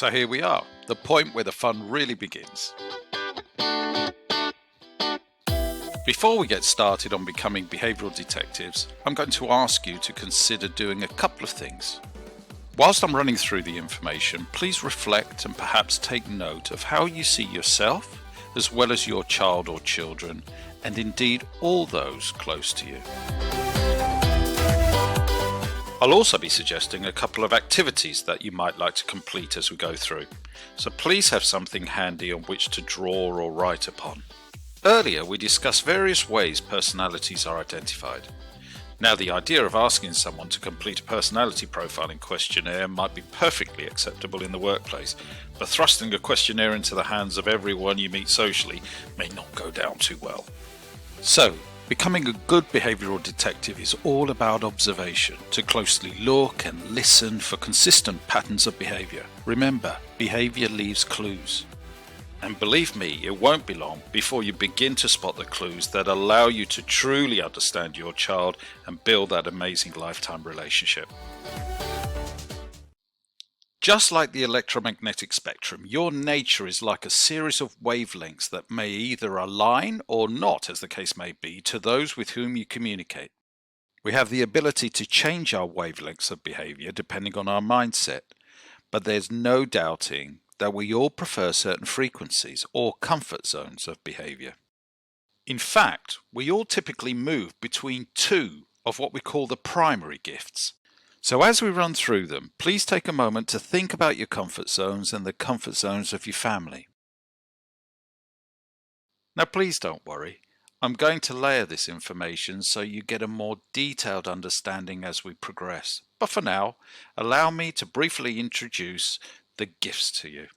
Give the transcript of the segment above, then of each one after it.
So here we are, the point where the fun really begins. Before we get started on becoming behavioural detectives, I'm going to ask you to consider doing a couple of things. Whilst I'm running through the information, please reflect and perhaps take note of how you see yourself, as well as your child or children, and indeed all those close to you. I'll also be suggesting a couple of activities that you might like to complete as we go through, so please have something handy on which to draw or write upon. Earlier we discussed various ways personalities are identified. Now, the idea of asking someone to complete a personality profiling questionnaire might be perfectly acceptable in the workplace, but thrusting a questionnaire into the hands of everyone you meet socially may not go down too well. So, becoming a good behavioural detective is all about observation, to closely look and listen for consistent patterns of behaviour. Remember, behaviour leaves clues. And believe me, it won't be long before you begin to spot the clues that allow you to truly understand your child and build that amazing lifetime relationship. Just like the electromagnetic spectrum, your nature is like a series of wavelengths that may either align or not, as the case may be, to those with whom you communicate. We have the ability to change our wavelengths of behavior depending on our mindset, but there's no doubting that we all prefer certain frequencies or comfort zones of behavior. In fact, we all typically move between two of what we call the primary gifts. So as we run through them, please take a moment to think about your comfort zones and the comfort zones of your family. Now please don't worry, I'm going to layer this information so you get a more detailed understanding as we progress. But for now, allow me to briefly introduce the gifts to you.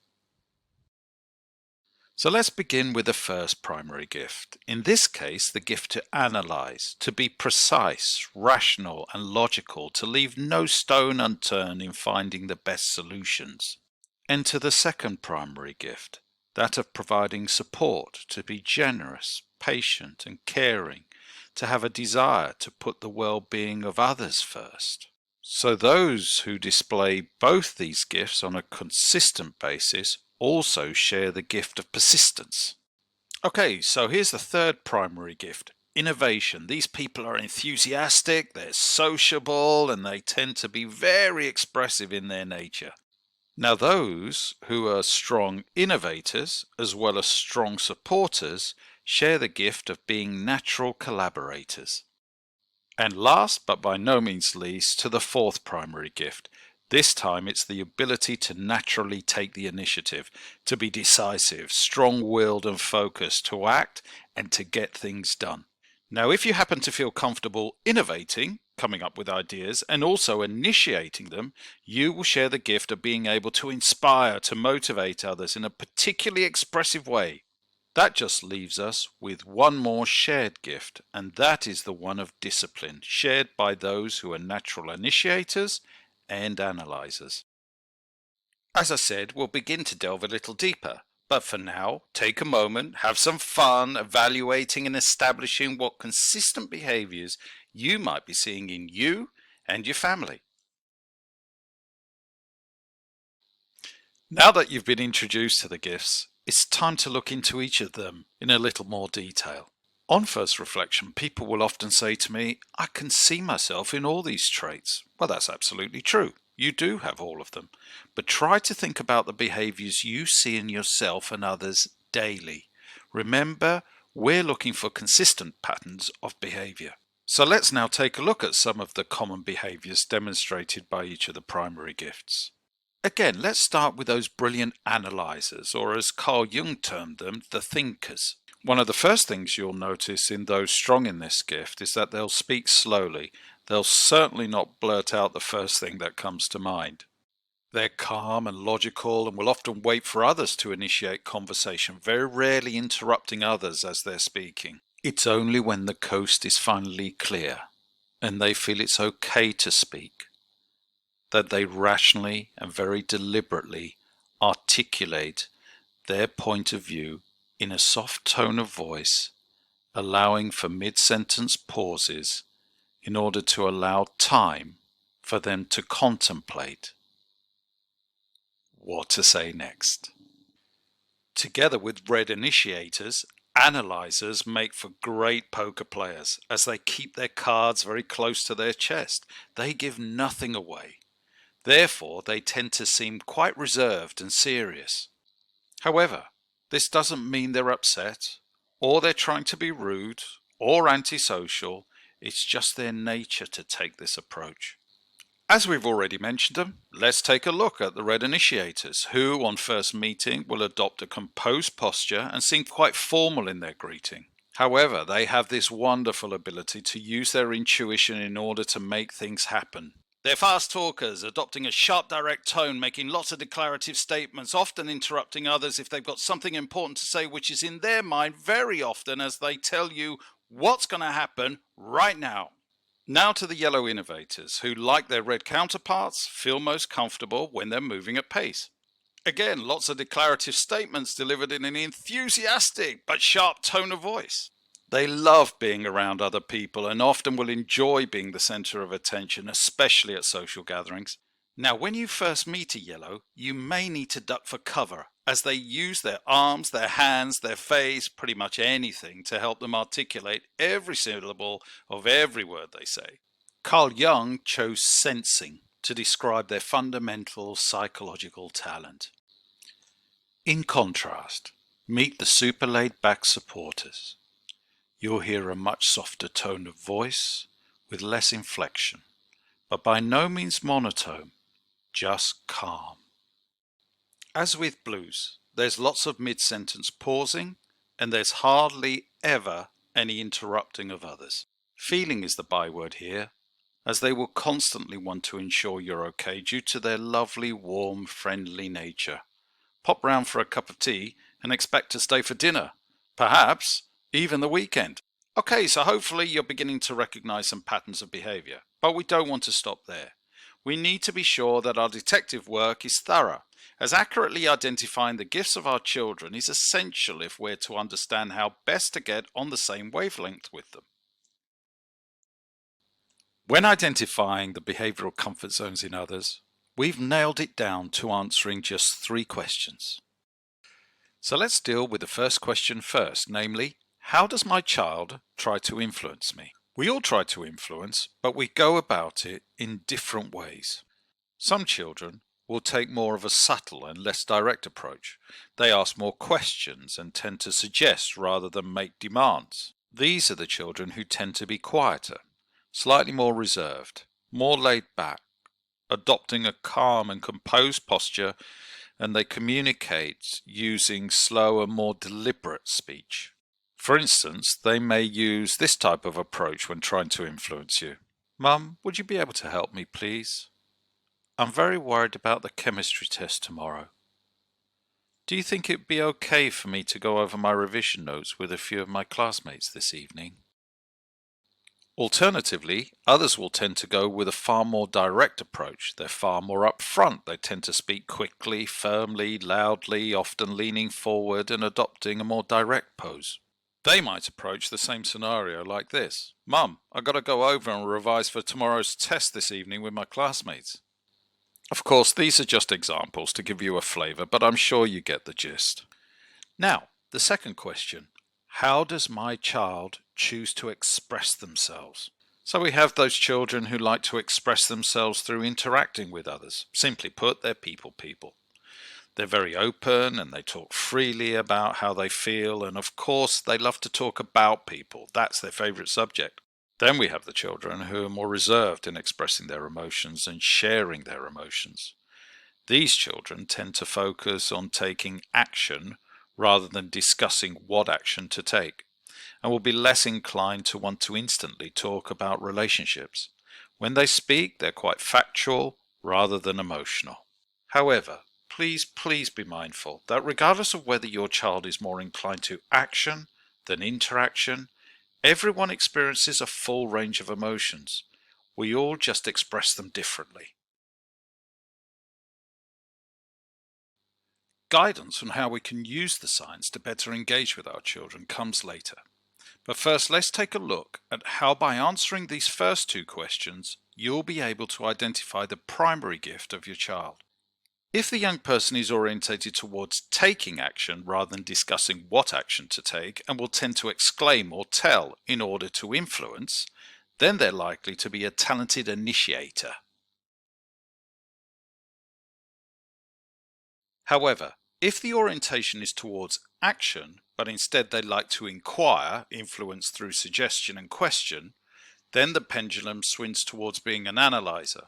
So let's begin with the first primary gift. In this case, the gift to analyze, to be precise, rational and logical, to leave no stone unturned in finding the best solutions. Enter the second primary gift, that of providing support, to be generous, patient and caring, to have a desire to put the well-being of others first. So those who display both these gifts on a consistent basis also share the gift of persistence. Okay, so here's the third primary gift, innovation. These people are enthusiastic, they're sociable, and they tend to be very expressive in their nature. Now those who are strong innovators as well as strong supporters share the gift of being natural collaborators. And last, but by no means least, to the fourth primary gift. This time it's the ability to naturally take the initiative, to be decisive, strong-willed and focused, to act and to get things done. Now, if you happen to feel comfortable innovating, coming up with ideas, and also initiating them, you will share the gift of being able to inspire, to motivate others in a particularly expressive way. That just leaves us with one more shared gift, and that is the one of discipline, shared by those who are natural initiators and analyzers. As I said, we'll begin to delve a little deeper, but for now, take a moment, have some fun evaluating and establishing what consistent behaviors you might be seeing in you and your family. Now that you've been introduced to the gifts, it's time to look into each of them in a little more detail. On first reflection, people will often say to me, I can see myself in all these traits. Well, that's absolutely true. You do have all of them. But try to think about the behaviors you see in yourself and others daily. Remember, we're looking for consistent patterns of behavior. So let's now take a look at some of the common behaviors demonstrated by each of the primary gifts. Again, let's start with those brilliant analyzers, or as Carl Jung termed them, the thinkers. One of the first things you'll notice in those strong in this gift is that they'll speak slowly. They'll certainly not blurt out the first thing that comes to mind. They're calm and logical and will often wait for others to initiate conversation, very rarely interrupting others as they're speaking. It's only when the coast is finally clear and they feel it's okay to speak that they rationally and very deliberately articulate their point of view in a soft tone of voice, allowing for mid-sentence pauses in order to allow time for them to contemplate what to say next. Together with red initiators, analyzers make for great poker players as they keep their cards very close to their chest. They give nothing away. Therefore, they tend to seem quite reserved and serious. However, this doesn't mean they're upset, or they're trying to be rude, or antisocial. It's just their nature to take this approach. As we've already mentioned them, let's take a look at the red initiators, who on first meeting will adopt a composed posture and seem quite formal in their greeting. However, they have this wonderful ability to use their intuition in order to make things happen. They're fast talkers, adopting a sharp, direct tone, making lots of declarative statements, often interrupting others if they've got something important to say, which is in their mind very often as they tell you what's going to happen right now. Now to the yellow innovators, who, like their red counterparts, feel most comfortable when they're moving at pace. Again, lots of declarative statements delivered in an enthusiastic but sharp tone of voice. They love being around other people and often will enjoy being the center of attention, especially at social gatherings. Now, when you first meet a yellow, you may need to duck for cover as they use their arms, their hands, their face, pretty much anything to help them articulate every syllable of every word they say. Carl Jung chose sensing to describe their fundamental psychological talent. In contrast, meet the super laid-back supporters. You'll hear a much softer tone of voice with less inflection, but by no means monotone, just calm. As with blues, there's lots of mid-sentence pausing, and there's hardly ever any interrupting of others. Feeling is the byword here, as they will constantly want to ensure you're okay due to their lovely, warm, friendly nature. Pop round for a cup of tea and expect to stay for dinner, perhaps even the weekend. Okay, so hopefully you're beginning to recognize some patterns of behavior, but we don't want to stop there. We need to be sure that our detective work is thorough, as accurately identifying the gifts of our children is essential if we're to understand how best to get on the same wavelength with them. When identifying the behavioral comfort zones in others, we've nailed it down to answering just 3 questions. So let's deal with the first question first, namely, how does my child try to influence me? We all try to influence, but we go about it in different ways. Some children will take more of a subtle and less direct approach. They ask more questions and tend to suggest rather than make demands. These are the children who tend to be quieter, slightly more reserved, more laid back, adopting a calm and composed posture, and they communicate using slow and more deliberate speech. For instance, they may use this type of approach when trying to influence you. Mum, would you be able to help me, please? I'm very worried about the chemistry test tomorrow. Do you think it'd be okay for me to go over my revision notes with a few of my classmates this evening? Alternatively, others will tend to go with a far more direct approach. They're far more upfront. They tend to speak quickly, firmly, loudly, often leaning forward and adopting a more direct pose. They might approach the same scenario like this. Mum, I've got to go over and revise for tomorrow's test this evening with my classmates. Of course, these are just examples to give you a flavour, but I'm sure you get the gist. Now, the second question. How does my child choose to express themselves? So we have those children who like to express themselves through interacting with others. Simply put, they're people. They're very open and they talk freely about how they feel, and of course they love to talk about people. That's their favourite subject. Then we have the children who are more reserved in expressing their emotions and sharing their emotions. These children tend to focus on taking action rather than discussing what action to take, and will be less inclined to want to instantly talk about relationships. When they speak, they're quite factual rather than emotional. However, please be mindful that regardless of whether your child is more inclined to action than interaction, everyone experiences a full range of emotions. We all just express them differently. Guidance on how we can use the science to better engage with our children comes later. But first, let's take a look at how by answering these first 2 questions, you'll be able to identify the primary gift of your child. If the young person is orientated towards taking action rather than discussing what action to take and will tend to exclaim or tell in order to influence, then they're likely to be a talented initiator. However, if the orientation is towards action, but instead they like to inquire, influence through suggestion and question, then the pendulum swings towards being an analyzer.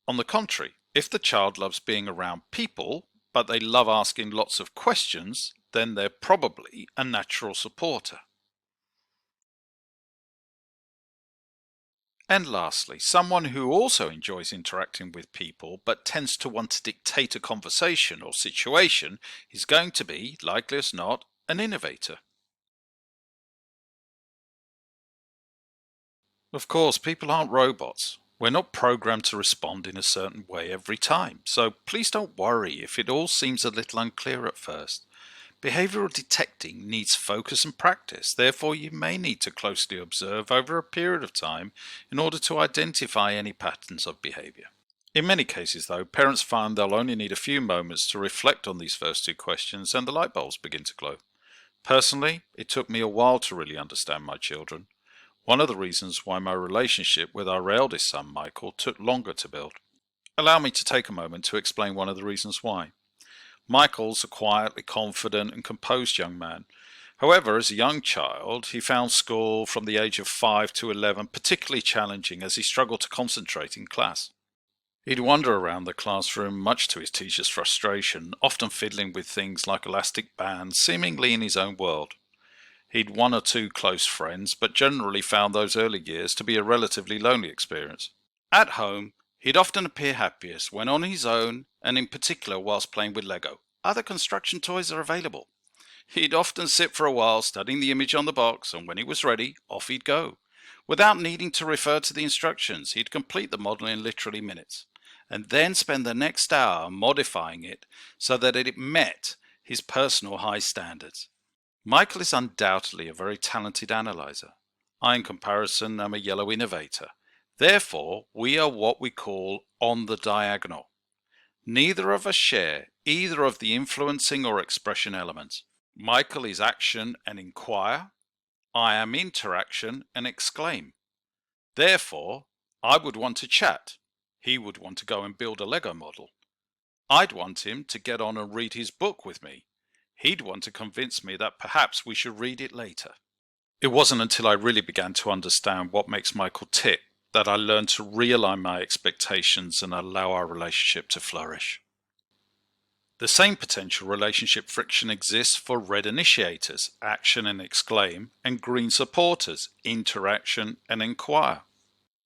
On the contrary, if the child loves being around people, but they love asking lots of questions, then they're probably a natural supporter. And lastly, someone who also enjoys interacting with people but tends to want to dictate a conversation or situation is going to be, likely as not, an innovator. Of course, people aren't robots. We're not programmed to respond in a certain way every time, so please don't worry if it all seems a little unclear at first. Behavioral detecting needs focus and practice, therefore you may need to closely observe over a period of time in order to identify any patterns of behavior. In many cases though, parents find they'll only need a few moments to reflect on these first two questions and the light bulbs begin to glow. Personally, it took me a while to really understand my children. One of the reasons why my relationship with our eldest son Michael took longer to build. Allow me to take a moment to explain one of the reasons why. Michael's a quietly confident and composed young man. However, as a young child, he found school from the age of 5 to 11 particularly challenging as he struggled to concentrate in class. He'd wander around the classroom much to his teacher's frustration, often fiddling with things like elastic bands, seemingly in his own world. He'd one or two close friends, but generally found those early years to be a relatively lonely experience. At home, he'd often appear happiest when on his own, and in particular whilst playing with Lego. Other construction toys are available. He'd often sit for a while studying the image on the box, and when he was ready, off he'd go. Without needing to refer to the instructions, he'd complete the model in literally minutes, and then spend the next hour modifying it so that it met his personal high standards. Michael is undoubtedly a very talented analyzer. I, in comparison, am a yellow innovator. Therefore, we are what we call on the diagonal. Neither of us share either of the influencing or expression elements. Michael is action and inquire. I am interaction and exclaim. Therefore, I would want to chat. He would want to go and build a Lego model. I'd want him to get on and read his book with me. He'd want to convince me that perhaps we should read it later. It wasn't until I really began to understand what makes Michael tick that I learned to realign my expectations and allow our relationship to flourish. The same potential relationship friction exists for red initiators, action and exclaim, and green supporters, interaction and inquire.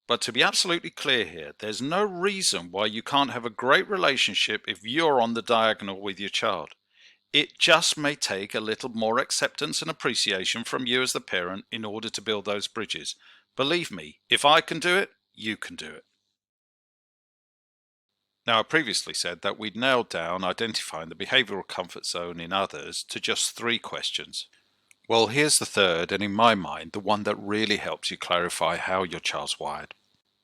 But to be absolutely clear here, there's no reason why you can't have a great relationship if you're on the diagonal with your child. It just may take a little more acceptance and appreciation from you as the parent in order to build those bridges. Believe me, if I can do it, you can do it. Now, I previously said that we'd nailed down identifying the behavioral comfort zone in others to just 3 questions. Well, here's the third, and in my mind, the one that really helps you clarify how your child's wired.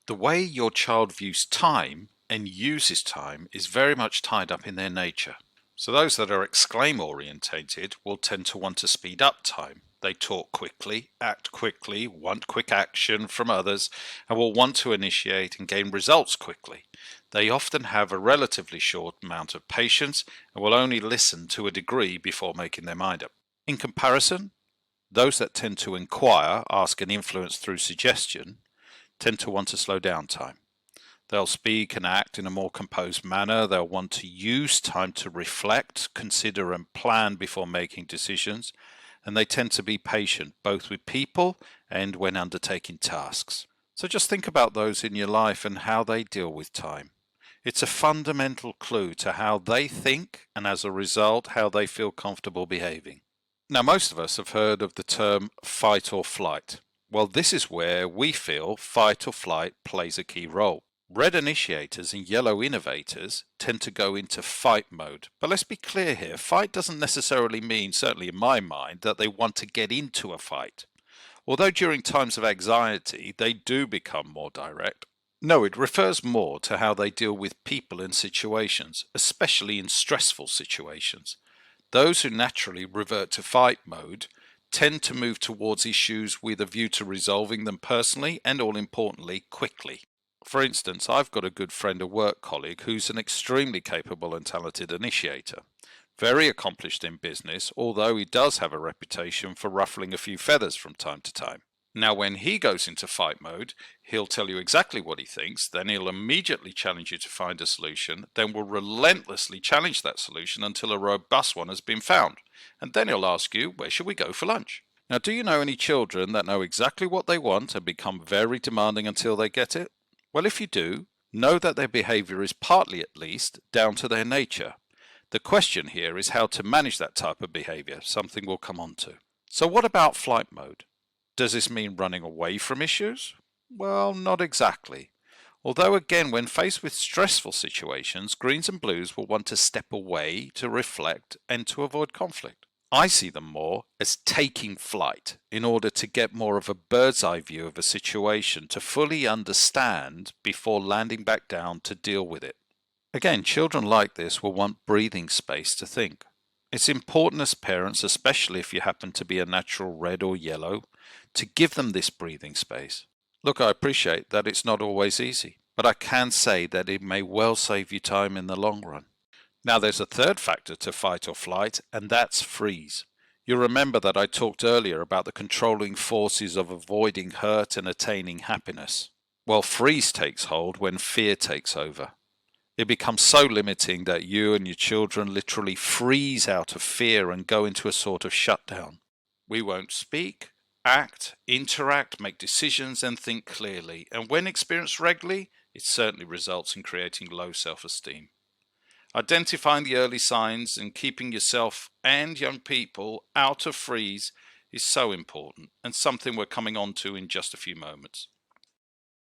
The way your child views time and uses time is very much tied up in their nature. So those that are exclaim orientated will tend to want to speed up time. They talk quickly, act quickly, want quick action from others, and will want to initiate and gain results quickly. They often have a relatively short amount of patience and will only listen to a degree before making their mind up. In comparison, those that tend to inquire, ask and influence through suggestion tend to want to slow down time. They'll speak and act in a more composed manner. They'll want to use time to reflect, consider and plan before making decisions. And they tend to be patient, both with people and when undertaking tasks. So just think about those in your life and how they deal with time. It's a fundamental clue to how they think and as a result, how they feel comfortable behaving. Now, most of us have heard of the term fight or flight. Well, this is where we feel fight or flight plays a key role. Red initiators and yellow innovators tend to go into fight mode. But let's be clear here, fight doesn't necessarily mean, certainly in my mind, that they want to get into a fight. Although during times of anxiety, they do become more direct. No, it refers more to how they deal with people in situations, especially in stressful situations. Those who naturally revert to fight mode tend to move towards issues with a view to resolving them personally and, all importantly, quickly. For instance, I've got a good friend, a work colleague, who's an extremely capable and talented initiator. Very accomplished in business, although he does have a reputation for ruffling a few feathers from time to time. Now, when he goes into fight mode, he'll tell you exactly what he thinks, then he'll immediately challenge you to find a solution, then will relentlessly challenge that solution until a robust one has been found. And then he'll ask you, where should we go for lunch? Now, do you know any children that know exactly what they want and become very demanding until they get it? Well, if you do, know that their behavior is partly, at least, down to their nature. The question here is how to manage that type of behavior, something we'll come on to. So what about flight mode? Does this mean running away from issues? Well, not exactly. Although again, when faced with stressful situations, greens and blues will want to step away to reflect and to avoid conflict. I see them more as taking flight in order to get more of a bird's eye view of a situation to fully understand before landing back down to deal with it. Again, children like this will want breathing space to think. It's important as parents, especially if you happen to be a natural red or yellow, to give them this breathing space. Look, I appreciate that it's not always easy, but I can say that it may well save you time in the long run. Now, there's a third factor to fight or flight, and that's freeze. You remember that I talked earlier about the controlling forces of avoiding hurt and attaining happiness. Well, freeze takes hold when fear takes over. It becomes so limiting that you and your children literally freeze out of fear and go into a sort of shutdown. We won't speak, act, interact, make decisions, and think clearly. And when experienced regularly, it certainly results in creating low self-esteem. Identifying the early signs and keeping yourself and young people out of freeze is so important, and something we're coming on to in just a few moments.